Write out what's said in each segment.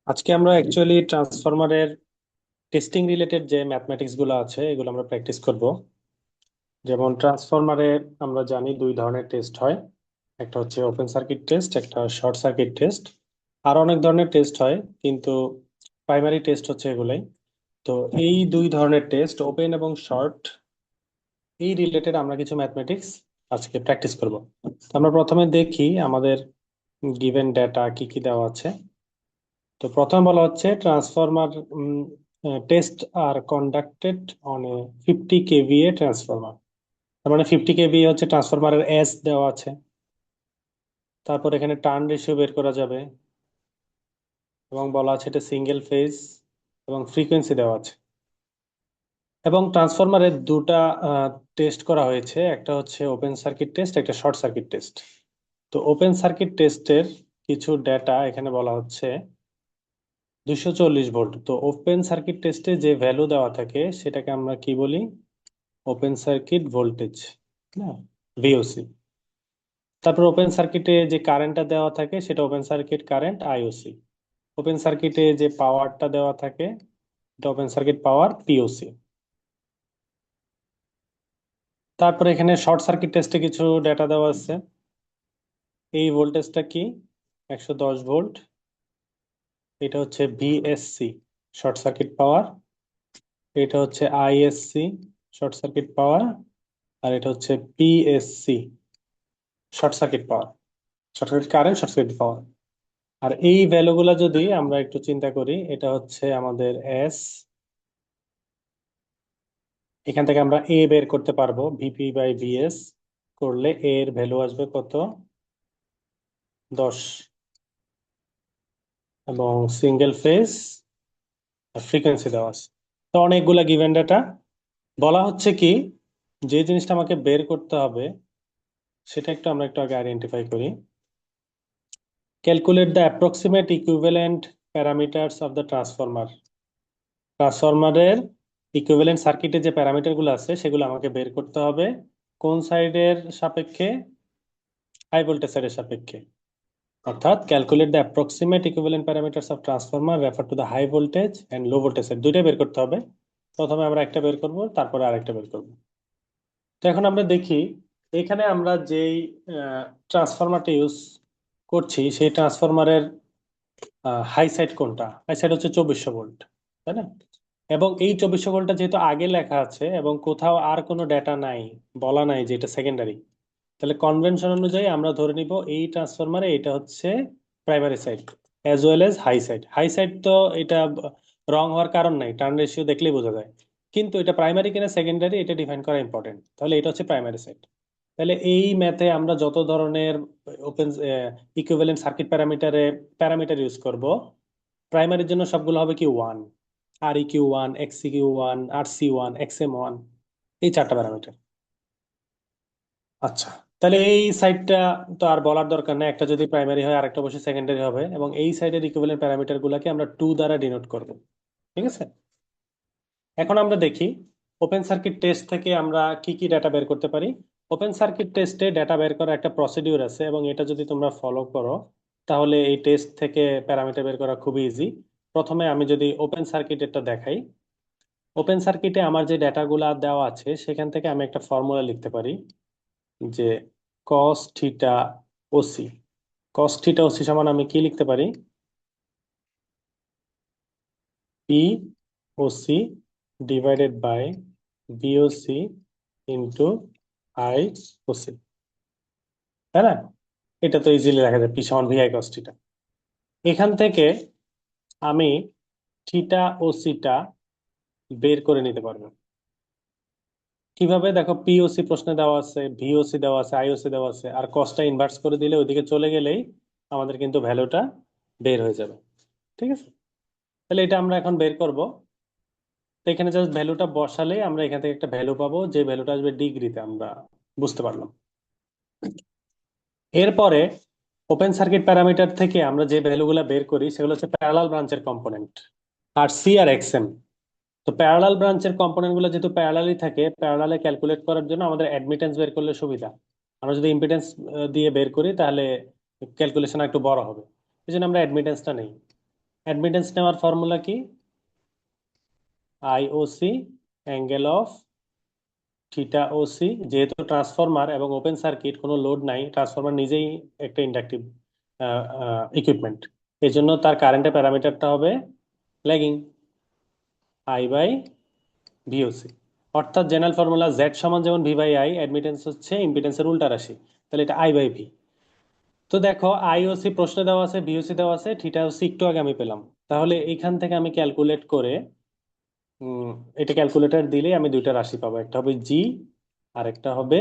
আজকে আমরা অ্যাকচুয়ালি ট্রান্সফরমারের টেস্টিং রিলেটেড যে ম্যাথমেটিক্স গুলো আছে এগুলো আমরা প্র্যাকটিস করব। যেমন ট্রান্সফরমারে আমরা জানি দুই ধরনের টেস্ট হয়, একটা হচ্ছে ওপেন সার্কিট টেস্ট, একটা শর্ট সার্কিট টেস্ট। আর অনেক ধরনের টেস্ট হয়, কিন্তু প্রাইমারি টেস্ট হচ্ছে এগুলাই। তো এই দুই ধরনের টেস্ট, ওপেন এবং শর্ট, এই রিলেটেড আমরা কিছু ম্যাথমেটিক্স আজকে প্র্যাকটিস করব। তো আমরা প্রথমে দেখি আমাদের গিভেন ডেটা কি কি দেওয়া আছে। তো প্রথম বলা হচ্ছে transformer test are conducted on a 50 kVA transformer. তার মানে 50 kVA হচ্ছে ট্রান্সফরমারের এস দেওয়া আছে। তারপর এখানে টার্ন রেশিও বের করা যাবে, এবং বলা আছে এটা সিঙ্গেল ফেজ, এবং ফ্রিকোয়েন্সি দেওয়া আছে। এবং ট্রান্সফরমারের দুটা টেস্ট করা হয়েছে, একটা হচ্ছে ওপেন সার্কিট টেস্ট, একটা শর্ট সার্কিট টেস্ট। তো ওপেন সার্কিট টেস্টের কিছু ডেটা এখানে বলা হচ্ছে 240 ভোল্ট। তো ওপেন সার্কিট টেস্টে যে ভ্যালু দেওয়া থাকে সেটাকে আমরা কি বলি? ওপেন সার্কিট ভোল্টেজ, না, ভিওসি। তারপর ওপেন সার্কিটে যে কারেন্টটা দেওয়া থাকে সেটা open circuit current, IOC. Open সার্কিটে যে পাওয়ারটা দেওয়া থাকে এটা ওপেন সার্কিট পাওয়ার, পিওসি। তারপর এখানে শর্ট সার্কিট টেস্টে কিছু ডেটা দেওয়া আছে। এই ভোল্টেজটা কি? 110 ভোল্ট। এটা হচ্ছে ভিএসসি, শর্ট সার্কিট পাওয়ার। এটা হচ্ছে আইএসসি, শর্ট সার্কিট পাওয়ার। আর এটা হচ্ছে PSC, short circuit power, short circuit current, short circuit power. আর এই ভ্যালুগুলা যদি আমরা একটু চিন্তা করি, এটা হচ্ছে আমাদের এস। এখান থেকে আমরা এ বের করতে পারবো, ভিপি বাই ভিএস করলে এ এর ভ্যালু আসবে কত? 10। এবং সিঙ্গেল ফেজ ফ্রিকোয়েন্সি দেওয়া আছে। তো অনেকগুলা গিভেন ডাটা বলা হচ্ছে কি, যে জিনিসটা আমাকে বের করতে হবে সেটা একটু আমরা একটু আগে আইডেন্টিফাই করি। Calculate the approximate equivalent parameters of the transformer. ট্রান্সফরমারের ইকুইভ্যালেন্ট সার্কিটে যে প্যারামিটার গুলো আছে সেগুলো আমাকে বের করতে হবে। কোন সাইডের সাপেক্ষে? হাই ভোল্টেজ সাইডের সাপেক্ষে। অর্থাৎ calculate the approximate equivalent parameters of transformer refer to the high voltage and low voltage side, দুইটাই বের করতে হবে। প্রথমে আমরা একটা বের করব, তারপরে আরেকটা বের করব। তো এখন আমরা দেখি এখানে আমরা যেই ট্রান্সফরমারটা ইউজ করছি সেই ট্রান্সফরমারের হাই সাইড কোনটা? হাই সাইড হচ্ছে 2400 ভোল্ট, তাই না? এবং এই 2400 ভোল্টটা যেহেতু আগে লেখা আছে এবং কোথাও আর কোনো ডেটা নাই, বলা নাই যে এটা সেকেন্ডারি, তাহলে কনভেনশন অনুযায়ী আমরা ধরে নিব এই ট্রান্সফরমারে এটা হচ্ছে primary side as well as high side. High side তো এটা রং হওয়ার কারণ নাই, টার্ন রেশিও দেখলেই বোঝা যায়। কিন্তু এটা প্রাইমারি কিনা সেকেন্ডারি এটা ডিফাইন করা ইম্পর্টেন্ট। তাহলে এটা হচ্ছে প্রাইমারি সাইড। তাহলে এই ম্যাথে আমরা যত ধরনের open equivalent circuit parameter use করব, প্রাইমারির জন্য সবগুলো হবে কি 1। R E Q 1, X C Q 1, R C 1, X M 1, এই চারটা প্যারামিটার। আচ্ছা, তাহলে এই সাইডটা তো আর বলার দরকার নেই, একটা যদি প্রাইমারি হয় আরেকটা অবশ্যই সেকেন্ডারি হবে। এবং এই সাইডের ইকুইভ্যালেন্ট প্যারামিটার গুলাকে আমরা 2 দ্বারা ডিনোট করব। ঠিক আছে? এখন আমরা দেখি ওপেন সার্কিট টেস্ট থেকে আমরা কি কি ডাটা বের করতে পারি। ওপেন সার্কিট টেস্টে ডাটা বের করার একটা প্রসিডিউর আছে, এবং এটা যদি তোমরা ফলো করো তাহলে এই টেস্ট থেকে প্যারামিটার বের করা খুবই ইজি। প্রথমে আমি যদি ওপেন সার্কিটেরটা দেখাই, ওপেন সার্কিটে আমার যে ডাটাগুলা দেওয়া আছে সেখান থেকে আমি একটা ফর্মুলা লিখতে পারি, যে cos theta OC. Cos theta OC সমান আমি কি লিখতে পারি? P OC divided by VOC into I OC, তাই না? এটা তো ইজিলি লেখা যায়, পি সমান ভিআই কস থিটা। এখান থেকে আমি থিটা ও সিটা বের করে নিতে পারবো। কিভাবে? দেখো, পিওসি প্রশ্নে দেওয়া আছে, ভিওসি দেওয়া আছে, আইওসি দেওয়া আছে, আর কসটা ইনভার্স করে দিলে ওইদিকে চলে গেলেই আমাদের কিন্তু ভ্যালুটা বের হয়ে যাবে। ঠিক আছে? তাহলে এটা আমরা এখন বের করব। তো এখানে জাস্ট ভ্যালুটা বসালেই আমরা এখান থেকে একটা ভ্যালু পাবো, যে ভ্যালুটা আসবে ডিগ্রিতে, আমরা বুঝতে পারলাম। এরপরে ওপেন সার্কিট প্যারামিটার থেকে আমরা যে ভ্যালুগুলো বের করি সেগুলো হচ্ছে প্যারালাল ব্রাঞ্চের কম্পোনেন্ট, আর সি আর এক্স এম। তো প্যারালাল ব্রাঞ্চের কম্পোনেন্ট গুলো যেহেতু প্যারালালি থাকে, প্যারালালে ক্যালকুলেট করার জন্য আমাদের অ্যাডমিটেন্স বের করলে সুবিধা। আমরা যদি ইম্পিডেন্স দিয়ে বের করি তাহলে ক্যালকুলেশন একটু বড় হবে, এই জন্য আমরা অ্যাডমিটেন্সটা নেই। অ্যাডমিটেন্স নেওয়ার ফর্মুলা কি? IOC angle of theta OC, যেহেতু ট্রান্সফরমার এবং ওপেন সার্কিট, কোনো লোড নাই, ট্রান্সফরমার নিজেই একটা ইন্ডাকটিভ ইকুইপমেন্ট, এই জন্য তার কারেন্টের প্যারামিটারটা হবে ল্যাগিং, আই বাই ভিওসি। অর্থাৎ জেনারেল ফর্মুলা জেড সমান যেমন ভি বাই আই, অ্যাডমিটেন্স হচ্ছে ইম্পিডেন্সের উল্টা রাশি, তাহলে এটা আই বাই ভি। তো দেখো আইওসি প্রশ্নে দেওয়া আছে, ভিওসি দেওয়া আছে, থিটা ওসি একটু আগে আমি পেলাম, তাহলে এখান থেকে আমি ক্যালকুলেট করে উম, এটা ক্যালকুলেটর দিলে আমি দুইটা রাশি পাবো, একটা হবে জি আর একটা হবে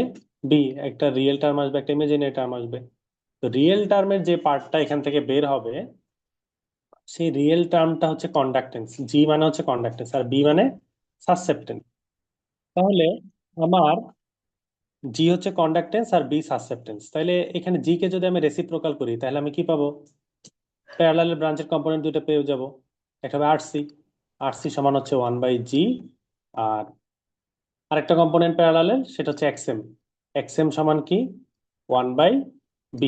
বি। একটা রিয়েল টার্ম আসবে, একটা ইমাজিনারি টার্ম আসবে। তো রিয়েল টার্মের যে পার্টটা এখান থেকে বের হবে, সেই রিয়েল টার্মটা হচ্ছে কন্ডাক্টেন্স, জি মানে হচ্ছে কন্ডাক্টেন্স আর বি মানে সাসেপ্টেন্স। তাহলে আমার জি হচ্ছে কন্ডাক্টেন্স আর বি সাসেপ্টেন্স, তাহলে এখানে জি কে যদি আমি রেসিপ্রোকাল করি তাহলে আমি কি পাবো? প্যারালাল ব্রাঞ্চের কম্পোনেন্ট দুটো পেয়ে যাব। একটা হবে আরসি, আরসি সমান হচ্ছে 1/G, আর আরেকটা কম্পোনেন্ট প্যারালালের সেটা হচ্ছে এক্সএম, এক্সএম সমান কি? 1/B।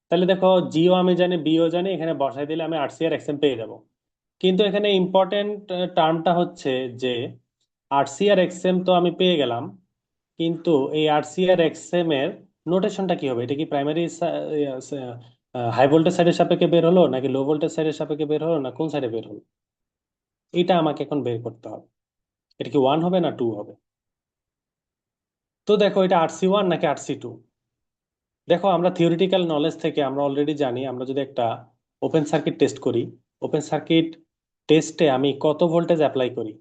তাহলে দেখো জিও আমি জানি, বিও জানি, এখানে বসাই দিলে আমি আরসি আর এক্সএম পেয়ে যাব। কিন্তু এখানে ইম্পর্টেন্ট টার্মটা হচ্ছে যে আরসি আর এক্সএম তো আমি পেয়ে গেলাম, কিন্তু এই আরসি আর এক্সএম এর নোটেশনটা কি হবে? এটা কি প্রাইমারি হাই ভোল্টেজ সাইডের সাপেক্ষে বের হলো, নাকি লো ভোল্টেজ সাইডের সাপেক্ষে বের হলো, না কোন সাইডে বের হলো? এটা আমাকে এখন বের করতে হবে। এটা কি 1 হবে না 2 হবে? তো দেখো এটা আরসি 1 নাকি আরসি 2। দেখো আমরা থিওরিটিক্যাল নলেজ থেকে আমরা অলরেডি জানি, আমরা যদি একটা ওপেন সার্কিট টেস্ট করি, ওপেন সার্কিট টেস্টে আমি কত ভোল্টেজ অ্যাপ্লাই করি?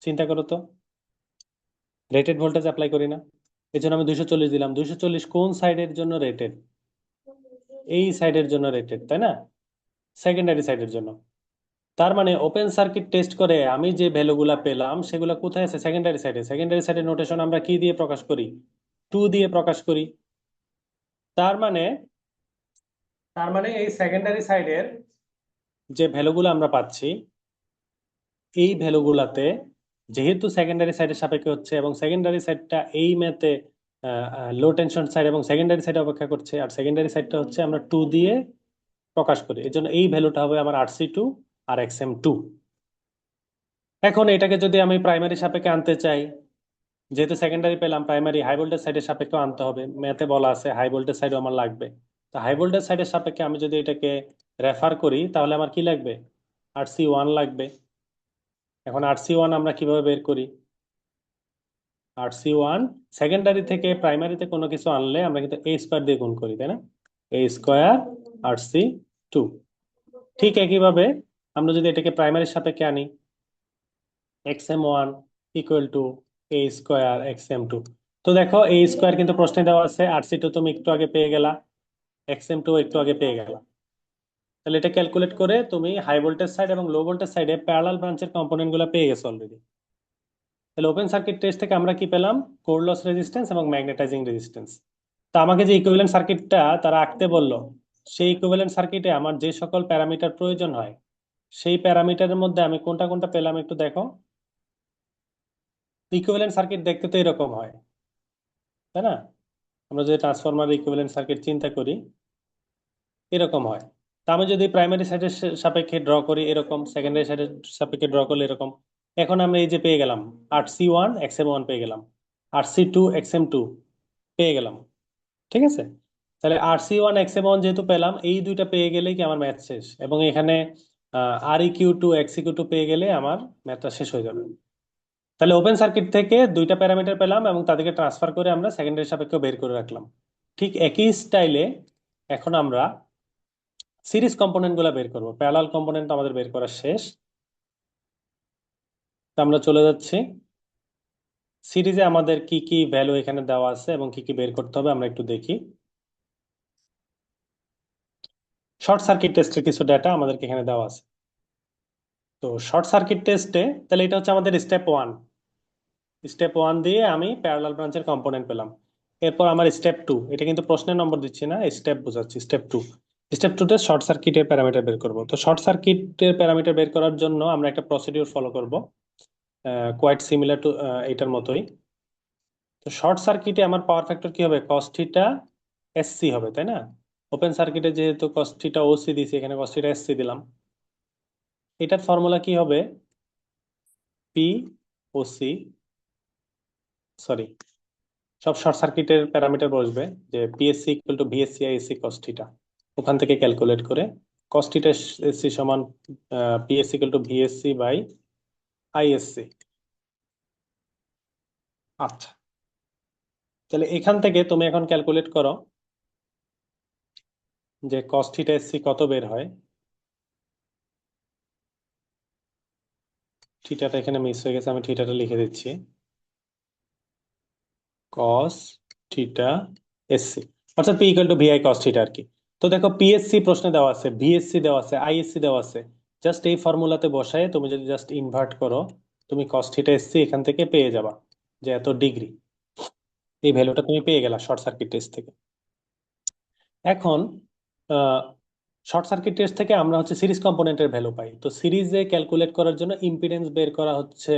চিন্তা করো তো, রেটেড ভোল্টেজ অ্যাপ্লাই করি না? এই জন্য আমি 240 দিলাম। 240 কোন সাইডের জন্য রেটেড? এই সাইডের জন্য রেটেড, তাই না? সেকেন্ডারি সাইডের জন্য। তার মানে ওপেন সার্কিট টেস্ট করে আমি যে ভ্যালুগুলা পেলাম সেগুলো কোথায় আছে? সেকেন্ডারি সাইডে। সেকেন্ডারি সাইডের নোটেশন আমরা কি দিয়ে প্রকাশ করি? 2 দিয়ে প্রকাশ করি। তার মানে তার মানে এই সেকেন্ডারি সাইডের যে ভ্যালুগুলো আমরা পাচ্ছি, এই ভ্যালুগুলাতে, যেহেতু সেকেন্ডারি সাইডের সাপেক্ষে হচ্ছে এবং সেকেন্ডারি সাইডটা এই ম্যাথে লো টেনশন সাইড এবং সেকেন্ডারি সাইড অপেক্ষা করছে, আর সেকেন্ডারি সাইডটা হচ্ছে আমরা 2 দিয়ে প্রকাশ করি, এই জন্য এই ভ্যালুটা হবে আমার আরসি 2 আর এক্সএম 2। এখন এটাকে যদি আমি প্রাইমারি সাপেক্ষে আনতে চাই, যেহেতু সেকেন্ডারি পেলাম, প্রাইমারি হাই ভোল্টেজ সাইডের সাপেক্ষে আনতে হবে, ম্যাথে বলা আছে হাই ভোল্টেজ সাইডও আমার লাগবে। তো হাই ভোল্টেজ সাইডের সাপেক্ষে আমি যদি এটাকে রেফার করি তাহলে আমার কি লাগবে? আরসি 1 লাগবে। এখন আরসি 1 আমরা কিভাবে বের করি? আরসি 1 সেকেন্ডারি থেকে প্রাইমারিতে কোনো কিছু আনলে আমরা কিন্তু এ স্কোয়ার দিয়ে গুণ করি, তাই না? এ স্কোয়ার আরসি 2। ঠিক একইভাবে আমরা যদি এটাকে প্রাইমারির সাপেক্ষে আনি, XM 1 equal to A square XM 2। তো দেখো এ স্কোয়ার কিন্তু প্রশ্নে দেওয়া আছে, আরসি 2 তুমি একটু আগে পেয়ে গেলা, এক্সএম 2 একটু আগে পেয়ে গেলা। তাহলে এটা ক্যালকুলেট করে তুমি হাই ভোল্টেজ সাইড এবং লো ভোল্টেজ সাইডে প্যারালাল ব্রাঞ্চের কম্পোনেন্ট গুলো পেয়ে গেছো অলরেডি। তাহলে ওপেন সার্কিট টেস্ট থেকে আমরা কি পেলাম? কোর লস রেজিস্ট্যান্স এবং ম্যাগনেটাইজিং রেজিস্ট্যান্স। তা আমাকে যে ইকুইভ্যালেন্ট সার্কিটটা তারা আঁকতে বললো, সেই ইকুইভ্যালেন্ট সার্কিটে আমার যে সকল প্যারামিটার প্রয়োজন হয়, সেই প্যারামিটারের মধ্যে আমি কোনটা কোনটা পেলাম একটু দেখো। ইকুইভ্যালেন্ট সার্কিট দেখতে তো এরকম হয়, তাই না? আমরা যদি ট্রান্সফরমার ইকুইভ্যালেন্ট সার্কিট চিন্তা করি, এরকম হয়। তা আমি যদি প্রাইমারি সাইডের সাপেক্ষে ড্র করি এরকম, সেকেন্ডারি সাইডের সাপেক্ষে ড্র করলে এরকম। এখন আমরা এই যে পেয়ে গেলাম আরসি 1 এক্সএম 1 পেয়ে গেলাম, আরসি 2 এক্সএম 2 পেয়ে গেলাম, ঠিক আছে? তাহলে আরসি 1 এক্সএম 1 যেহেতু পেলাম, এই দুইটা পেয়ে গেলেই কি আমার ম্যাথ শেষ, এবং এখানে REQ2 XEQ2 পেয়ে গেলে আমার ম্যাথটা শেষ হয়ে যাবে। তাহলে ওপেন সার্কিট থেকে দুইটা প্যারামিটার পেলাম এবং তাদেরকে ট্রান্সফার করে আমরা সেকেন্ডারি সাপেক্ষে বের করে রাখলাম। ঠিক একই স্টাইলে এখন আমরা সিরিজ কম্পোনেন্ট গুলা বের করবো। প্যারালাল কম্পোনেন্ট আমাদের বের করা শেষ, তো আমরা চলে যাচ্ছি সিরিজে। আমাদের কি কি ভ্যালু এখানে দেওয়া আছে এবং কি কি বের করতে হবে আমরা একটু দেখি। শর্ট সার্কিট টেস্টের কিছু ডাটা আমাদেরকে এখানে দেওয়া আছে। তো শর্ট সার্কিট টেস্টে তাহলে এটা হচ্ছে আমাদের স্টেপ 1। স্টেপ 1 দিয়ে আমি প্যারালাল ব্রাঞ্চের কম্পোনেন্ট পেলাম। এরপর আমার স্টেপ 2, এটা কিন্তু প্রশ্নের নম্বর দিচ্ছি না, স্টেপ বোঝাচ্ছি। স্টেপ 2 তে শর্ট সার্কিটের প্যারামিটার বের করব। তো শর্ট সার্কিটের প্যারামিটার বের করার জন্য আমরা একটা প্রসিডিউর ফলো করব, কোয়াইট সিমিলার টু এটার মতোই। তো শর্ট সার্কিটে আমার পাওয়ার ফ্যাক্টর কি হবে? কস থিটা এসসি হবে, তাই না? ওপেন সার্কিটে যেহেতু কস থিটা ওসি দিছি, এখানে কস থিটা এসসি দিলাম। এটার ফর্মুলা কি হবে? পি ও সি, সরি, সব শর্ট সার্কিটের প্যারামিটার বসবে, যে PSC equal to VSC ISC cos theta, ওখান থেকে ক্যালকুলেট করে কস থিটা এসসি সমান PSC equal to VSC by ISC. আচ্ছা, তাহলে এখান থেকে তুমি এখন ক্যালকুলেট করো যে কস থিটা এসসি কত বের হয়। থিটাটা এখানে মিস হয়ে গেছে, আমি থিটাটা লিখে দিচ্ছি, কস থিটা এসসি, অর্থাৎ P equal to VI cos theta আর কি। তো দেখো পিএসসি প্রশ্নে দেওয়া আছে, ভিএসসি দেওয়া আছে, আইএসসি দেওয়া আছে, জাস্ট এই ফর্মুলাতে বসায় তুমি যদি জাস্ট ইনভার্ট করো, তুমি কস থিটা এসসি এখান থেকে পেয়ে যাবা, যে এত ডিগ্রি, এই ভ্যালুটা তুমি পেয়ে গেলা শর্ট সার্কিট টেস্ট থেকে। এখন শর্ট সার্কিট টেস্ট থেকে আমরা হচ্ছে সিরিজ কম্পোনেন্টের ভ্যালু পাই, তো সিরিজে ক্যালকুলেট করার জন্য ইম্পিডেন্স বের করা হচ্ছে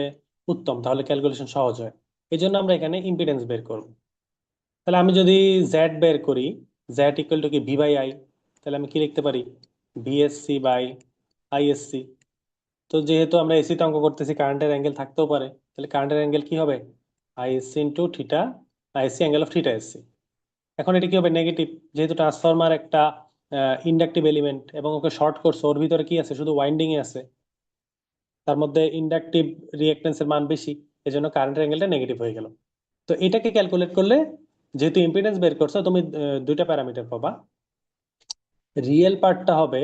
উত্তম, তাহলে ক্যালকুলেশন সহজ হয়। এই জন্য আমরা এখানে ইম্পিডেন্স বের করব। তাহলে আমি যদি জেড বের করি, জেড ইকুয়াল টু কি ভি বাই আই, তাহলে আমি কি লিখতে পারি? VSC by ISC. তো যেহেতু আমরা এসিতে অঙ্ক করতেছি, কারেন্টের অ্যাঙ্গেল থাকতেও পারে, তাহলে কারেন্টের অ্যাঙ্গেল কি হবে? ISC into theta, ISC angle of theta SC. এখন এটা কি হবে? নেগেটিভ, যেহেতু ট্রান্সফরমার একটা ইন্ডাকটিভ এলিমেন্ট এবং ওকে শর্ট করছে, ওর ভিতরে কি আছে? শুধু ওয়াইন্ডিং এ আছে, তার মধ্যে ইন্ডাকটিভ রিঅ্যাকটেন্সের মান বেশি, এজন্য কারেন্টের অ্যাঙ্গেলটা নেগেটিভ হয়ে গেল। তো এটাকে ক্যালকুলেট করলে, যেহেতু ইম্পিডেন্স বের করছো, তুমি দুইটা প্যারামিটার পাবা, রিয়েল পার্টটা হবে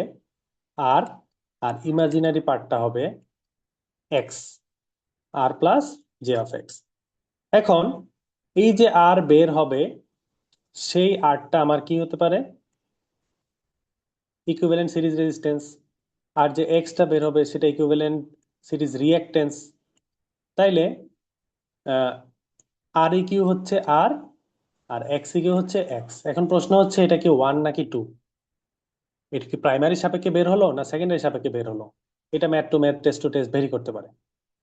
আর, আর ইমাজিনারি পার্টটা হবে X, R plus J of X. এখন এই যে আর বের হবে, সেই আরটা আমার কি হতে পারে? Equivalent series resistance. আর যে এক্সটা বের হবে সেটা ইকুইভ্যালেন্ট সিরিজ রিঅ্যাকটেন্স। তাইলে আর ই কিউ হচ্ছে আর, আর এক্স ই কিউ হচ্ছে এক্স। এখন প্রশ্ন হচ্ছে এটা কি ওয়ান নাকি টু? এটা কি প্রাইমারি সাপেক্ষে বের হলো না সেকেন্ডারি সাপেক্ষে বের হলো? এটা math to math, test to test vary করতে পারে।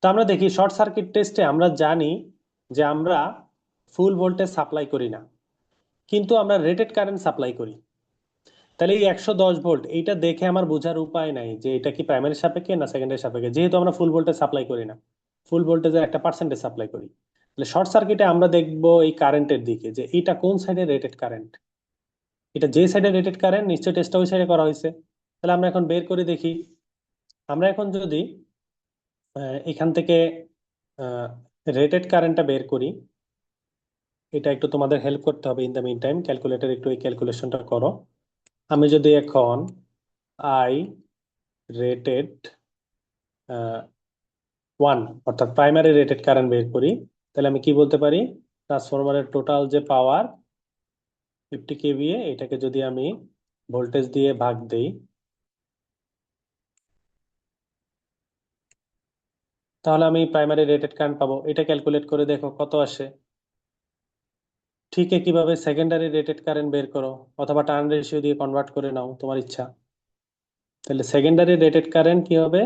তো আমরা দেখি শর্ট সার্কিট টেস্টে আমরা জানি যে আমরা ফুল ভোল্টেজ সাপ্লাই করি না, কিন্তু আমরা রেটেড কারেন্ট সাপ্লাই করি। তাহলে এই 110 ভোল্ট, এইটা দেখে আমার বোঝার উপায় নাই যে এটা কি প্রাইমারি সাপেক্ষে না সেকেন্ডারি সাপেক্ষে, যেহেতু আমরা ফুল ভোল্টেজ সাপ্লাই করি না, ফুল ভোল্টেজের একটা পার্সেন্টেজ সাপ্লাই করি। তাহলে শর্ট সার্কিটে আমরা দেখবো এই কারেন্টের দিকে, যে এটা কোন সাইডে রেটেড কারেন্ট। এটা যে সাইডে রেটেড কারেন্ট, নিশ্চয়ই টেস্টটা ওই সাইডে করা হয়েছে। তাহলে আমরা এখন বের করে দেখি। আমরা এখন যদি এখান থেকে রেটেড কারেন্টটা বের করি, এটা একটু তোমাদের হেল্প করতে হবে। In the mean time calculator একটু এই ক্যালকুলেশনটা করো। আমি যদি এখন আই রেটেড ওয়ান, অর্থাৎ প্রাইমারি রেটেড কারেন্ট বের করি, তাহলে আমি কি বলতে পারি? ট্রান্সফরমারের টোটাল যে পাওয়ার 50 kVA, এটাকে যদি আমি ভোল্টেজ দিয়ে ভাগ দেই, তাহলে আমি প্রাইমারি রেটেড কারেন্ট পাবো। এটা ক্যালকুলেট করে দেখো কত আসে। ঠিক কিভাবে সেকেন্ডারি রেটেড কারেন্ট বের করো, অথবা টার্ন রেশিও দিয়ে কনভার্ট করে নাও, তোমার ইচ্ছা। তাহলে সেকেন্ডারি রেটেড কারেন্ট কি হবে?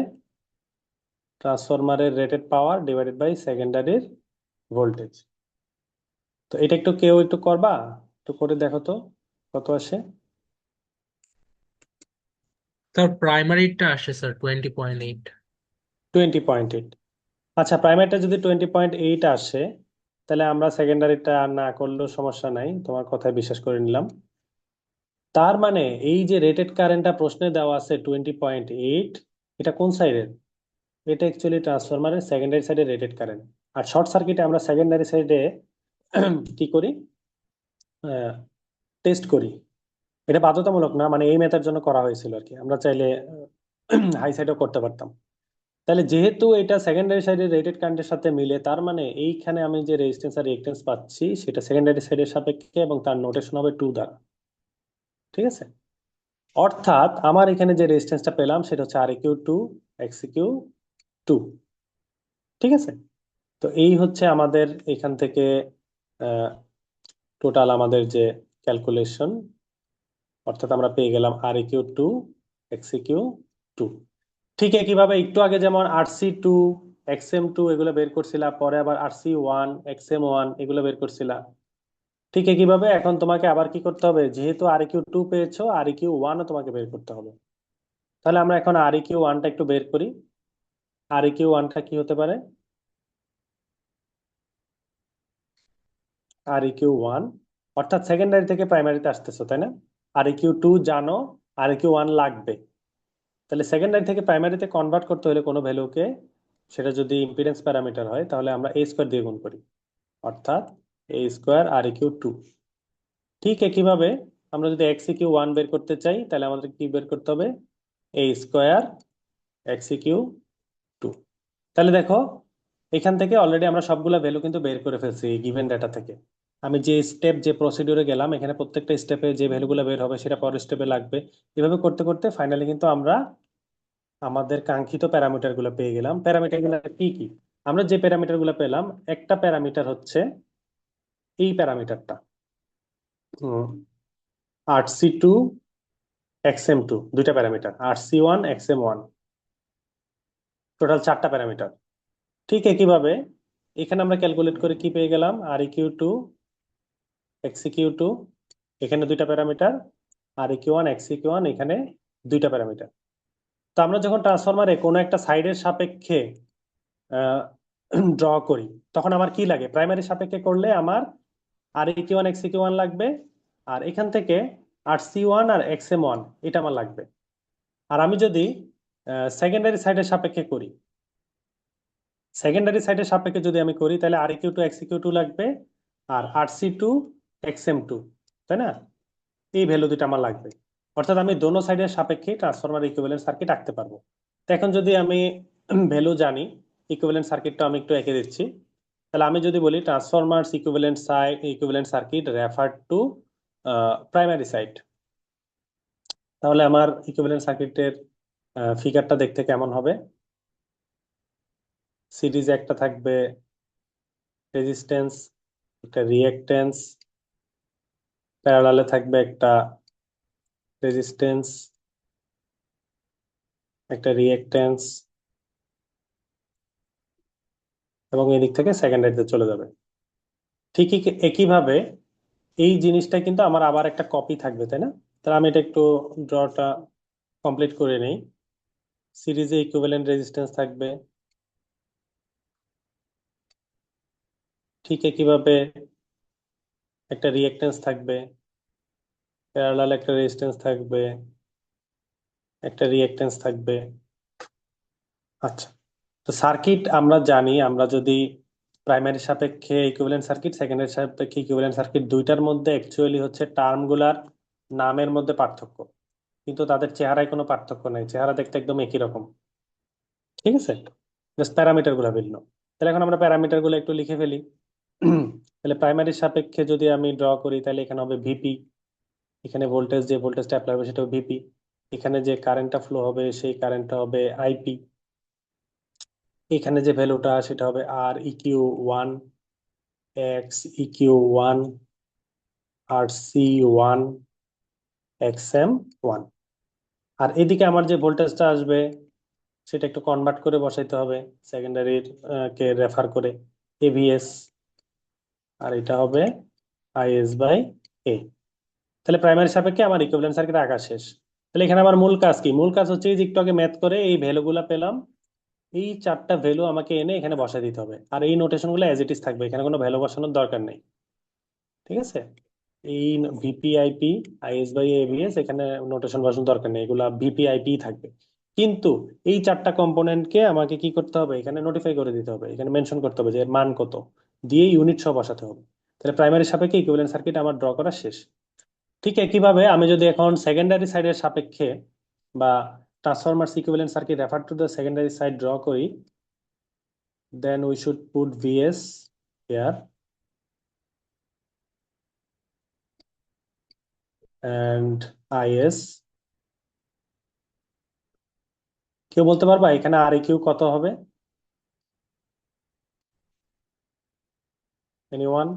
ট্রান্সফরমারের রেটেড পাওয়ার ডিভাইডেড বাই সেকেন্ডারির ভোল্টেজ। তো এটা একটু কেউ একটু করবা, একটু করে দেখো তো কত আসে। স্যার প্রাইমারিটা আসে স্যার 20.8। 20.8। আচ্ছা, প্রাইমারিটা যদি 20.8 আসে, তাহলে আমরা সেকেন্ডারিটা আর না করলেও সমস্যা নাই, তোমার কথায় বিশ্বাস করে নিলাম। তার মানে এই যে রেটেড কারেন্টটা প্রশ্নে দেওয়া আছে 20.8, এটা কোন সাইডের? এটা অ্যাকচুয়ালি ট্রান্সফরমারের সেকেন্ডারি সাইডে রেটেড কারেন্ট। আর শর্ট সার্কিটে আমরা সেকেন্ডারি সাইডে কি করি? টেস্ট করি। এটা বাধ্যতামূলক না, মানে এই মেথডের জন্য করা হয়েছিল আর কি, আমরা চাইলে হাই সাইডও করতে পারতাম। তাহলে যেহেতু এটা সেকেন্ডারি সাইডের রেটেড কারেন্টের সাথে মিলে, তার মানে এইখানে আমি যে রেজিস্ট্যান্স আর রিঅ্যাকট্যান্স পাচ্ছি সেটা সেকেন্ডারি সাইডের সাপেক্ষে, এবং তার নোটেশন হবে 2 দ্বারা। ঠিক আছে? অর্থাৎ আমার এখানে যে রেজিস্ট্যান্সটা পেলাম সেটা হচ্ছে R Q two, X Q two. ঠিক আছে? তো এই হচ্ছে আমাদের এখান থেকে টোটাল আমাদের যে ক্যালকুলেশন, অর্থাৎ আমরা পেয়ে গেলাম R Q two, X Q two. ঠিক একইভাবে একটু আগে যেমন RC2, XM2 এগুলো বের করছিলা, পরে আবার RC1, XM1 এগুলো বের করছিলা, ঠিক একইভাবে এখন তোমাকে আবার কি করতে হবে? যেহেতু আর কিউ টু পেয়েছো, আর কিউ ওয়ানও তোমাকে বের করতে হবে। তাহলে আমরা এখন আর কিউ ওয়ানটা একটু বের করি। আর কিউ ওয়ানটা কি হতে পারে? আর কিউ ওয়ান, অর্থাৎ সেকেন্ডারি থেকে প্রাইমারিতে আসতেছো তাই না? আর কিউ টু জানো, আর কিউ ওয়ান লাগবে। তাহলে সেকেন্ডারি থেকে প্রাইমারিতে কনভার্ট করতে হলে কোনো ভ্যালুকে, সেটা যদি ইম্পিডেন্স প্যারামিটার হয় তাহলে আমরা এ স্কোয়ার দিয়ে গুণ করি, অর্থাৎ এ স্কোয়ার আর কিউ টু। ঠিক একইভাবে আমরা যদি এক্স কিউ ওয়ান বের করতে চাই তাহলে আমাদের কি বের করতে হবে? এ স্কোয়ার এক্স কিউ টু। তাহলে দেখো, এখান থেকে অলরেডি আমরা সবগুলা ভ্যালু কিন্তু বের করে ফেলছি এই গিভেন ডাটা থেকে। আমি যে স্টেপ যে প্রসিডিউরে গেলাম, এখানে প্রত্যেকটা স্টেপে যে ভ্যালুগুলো বের হবে সেটা পরের স্টেপে লাগবে। এভাবে করতে করতে ফাইনালি কিন্তু আমরা আমাদের কাঙ্ক্ষিত প্যারামিটার গুলো পেয়ে গেলাম। প্যারামিটার গুলো কি কি? আমরা যে প্যারামিটার গুলো পেলাম, একটা প্যারামিটার হচ্ছে এই প্যারামিটারটা, RC2 XM2, দুইটা প্যারামিটার, RC1 XM1, টোটাল চারটা প্যারামিটার। ঠিক একইভাবে এখানে আমরা ক্যালকুলেট করে কি পেয়ে গেলাম? REQ2 XEQ2, এখানে দুইটা প্যারামিটার, REQ1 XEQ1, এখানে দুইটা প্যারামিটার। তো আমরা যখন ট্রান্সফরমারে কোনো একটা সাইডের সাপেক্ষে ড্র করি, তখন আমার কি লাগে? প্রাইমারি সাপেক্ষে করলে আমার REQ1 XEQ1 লাগবে, আর এখান থেকে RC1 আর XM1 এটা আমার লাগবে। আর আমি যদি সেকেন্ডারি সাইডের সাপেক্ষে করি, সেকেন্ডারি সাইডের সাপেক্ষে যদি আমি করি তাহলে REQ2 XEQ2 লাগবে, আর RC2 XM2, তাই না? এই ভ্যালু দুটো আমার লাগবে। অর্থাৎ আমি দোনো সাইডের সাপেক্ষে ট্রান্সফরমার ইকুইভ্যালেন্ট সার্কিট আঁকতে পারবো। তো এখন যদি আমি ভ্যালু জানি, ইকুইভ্যালেন্ট সার্কিটটা আমি একটু এঁকে দিচ্ছি। তাহলে আমি যদি বলি transformer equivalent circuit refer two primary side, তাহলে আমার ইকুইভ্যালেন্ট সার্কিটের ফিগারটা দেখতে কেমন হবে? সিরিজে একটা থাকবে রেজিস্ট্যান্স, একটা রিঅ্যাকট্যান্স, প্যারালালে থাকবে একটা রেজিস্ট্যান্স, একটা রিঅ্যাকট্যান্স, এবং এই দিক থেকে সেকেন্ডারিতে চলে যাবে। ঠিক একইভাবে এই জিনিসটা কিন্তু আমার আবার একটা কপি থাকবে, তাই না? তাহলে আমি এটা একটু ড্রটা কমপ্লিট করে নেই। সিরিজে ইকুইভ্যালেন্ট রেজিস্ট্যান্স থাকবে, ঠিক একইভাবে একটা রিঅ্যাকট্যান্স থাকবে, প্যারালাল একটা রেজিস্ট্যান্স থাকবে, একটা রিঅ্যাকট্যান্স থাকবে। আচ্ছা, তো সার্কিট আমরা জানি, আমরা যদি প্রাইমারি সাপেক্ষে ইকুইভ্যালেন্ট সার্কিট, সেকেন্ডারি সাপেক্ষে ইকুইভ্যালেন্ট সার্কিট, দুইটার মধ্যে অ্যাকচুয়ালি হচ্ছে টার্মগুলার নামের মধ্যে পার্থক্য, কিন্তু তাদের চেহারায় কোনো পার্থক্য নাই, চেহারা দেখতে একদম একই রকম। ঠিক আছে, জাস্ট প্যারামিটার গুলো ভিন্ন। তাহলে এখন আমরা প্যারামিটার গুলো একটু লিখে ফেলি। তাহলে প্রাইমারি সাপেক্ষে যদি আমি ড্র করি তাহলে এখানে হবে ভিপি, এখানে ভোল্টেজ, যে ভোল্টেজটা অ্যাপ্লাই হবে সেটা ভিপি, এখানে যে কারেন্টটা ফ্লো হবে সেই কারেন্টটা হবে আইপি, এখানে যে ভ্যালুটা সেটা হবে REQ1 XEQ1 RC1 XM1। আর এদিকে আমার যে ভোল্টেজটা আসবে সেটা একটু কনভার্ট করে বসাইতে হবে সেকেন্ডারির কে রেফার করে, এভিএস, আর এটা হবে আইএস বাই এ। তাহলে প্রাইমারি সাপেক্ষে আমার ইকুইভ্যালেন্ট সার্কিট আঁকা শেষ। তাহলে এখানে আমার মূল কাজ কি? মূল কাজ হচ্ছে এই যে একটু আগে ম্যাথ করে এই ভ্যালুগুলো পেলাম, এই চারটা ভ্যালু আমাকে এনে এখানে বসাই দিতে হবে, আর এই নোটেশন গুলো এজ ইট ইজ থাকবে, এখানে কোনো ভ্যালু বসানোর দরকার নেই। ঠিক আছে, এই ভিপিআইপি আইএস বাই এভিএস এখানে নোটেশন বসানোর দরকার নেই, এগুলা ভিপিআইপি থাকবে। কিন্তু এই চারটা কম্পোনেন্টকে আমাকে কি করতে হবে? এখানে নোটিফাই করে দিতে হবে, এখানে মেনশন করতে হবে যে এর মান কত, দিয়ে ইউনিট সহ বসাতে হবে। তাহলে প্রাইমারি সাপেক্ষে ইকুইভ্যালেন্ট সার্কিট আমার ড্র করা শেষ। ঠিক একইভাবে আমি যদি এখন সেকেন্ডারি সাইডের সাপেক্ষে বা transformer equivalent circuit refer to the secondary side draw করি, then we should put VS here and IS। কেউ বলতে পারবা এখানে REQ কত হবে? এনিওয়ান?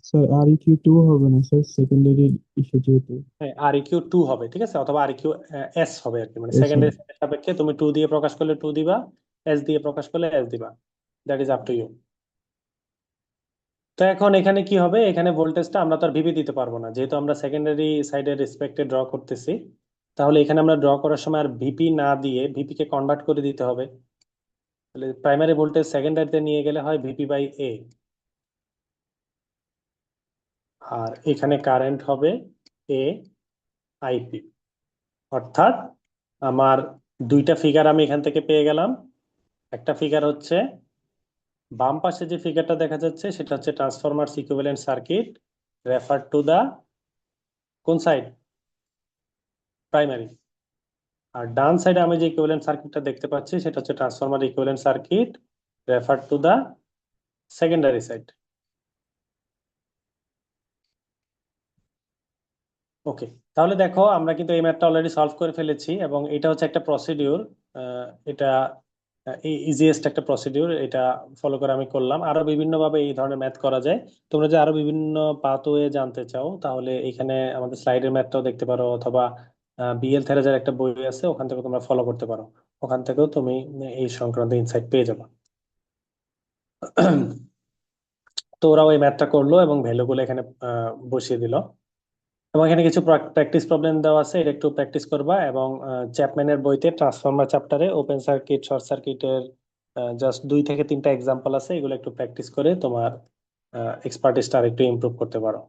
স্যার REQ2 হবে না স্যার, সেকেন্ডারি ইস্যু যেহেতু। হ্যাঁ, REQ2 হবে, ঠিক আছে, অথবা REQ S হবে আর কি, মানে এস সেকেন্ডারি হবে। সাপেক্ষে তুমি 2 দিয়ে প্রকাশ করলে 2 দিবা, S দিয়ে প্রকাশ করলে S দিবা, that is up to you. তো এখন এখানে কি হবে, এখানে ভোল্টেজটা আমরা তো আর ভিপি দিতে পারবো না, যেহেতু আমরা সেকেন্ডারি সাইডের রেসপেক্টে ড্র করতেছি। তাহলে এখানে আমরা ড্র করার সময় আর ভিপি না দিয়ে ভিপি কে কনভার্ট করে দিতে হবে। তাহলে প্রাইমারি ভোল্টেজ সেকেন্ডারিতে নিয়ে গেলে হয় ভিপি বাই এ, আর এখানে কারেন্ট হবে এ আইপি। অর্থাৎ আমার দুইটা ফিগার আমি এখান থেকে পেয়ে গেলাম। একটা ফিগার হচ্ছে বাম পাশে যে ফিগারটা দেখা যাচ্ছে সেটা হচ্ছে transformer equivalent circuit refer to the কোন সাইড, প্রাইমারি। আর ডান সাইডে আমি যে ইকুইভ্যালেন্ট সার্কিটটা দেখতে পাচ্ছি সেটা হচ্ছে transformer equivalent circuit refer to the secondary side. Okay, তাহলে দেখো আমরা কিন্তু এই ম্যাথটা অলরেডি সলভ করে ফেলেছি, এবং এটা হচ্ছে একটা প্রসিডিউর। এটা ইজিয়েস্ট একটা প্রসিডিউর, এটা ফলো করে আমি করলাম। আরো বিভিন্ন ভাবে এই ধরনের ম্যাথ করা যায়। তোমরা যে আরো বিভিন্ন পাথওয়ে জানতে চাও তাহলে এখানে আমাদের স্লাইডের ম্যাথটাও দেখতে পারো, অথবা বিএল থেরাজের একটা বই আছে, ওখান থেকে তোমরা ফলো করতে পারো। ওখান থেকেও তুমি এই সংক্রান্ত ইনসাইট পেয়ে যাবে। তো ওরা ওই ম্যাথটা করলো এবং ভ্যালুগুলো এখানে বসিয়ে দিল। এবং এখানে কিছু প্র্যাকটিস প্রবলেম দেওয়া আছে, এটা একটু প্র্যাকটিস করবা। এবং চ্যাপম্যানের বইতে ট্রান্সফরমার চ্যাপ্টারে ওপেন সার্কিট শর্ট সার্কিটের জাস্ট 2 থেকে 3টা এক্সাম্পল আছে, এগুলো একটু প্র্যাকটিস করে তোমার এক্সপার্টিসটা আর একটু ইমপ্রুভ করতে পারো।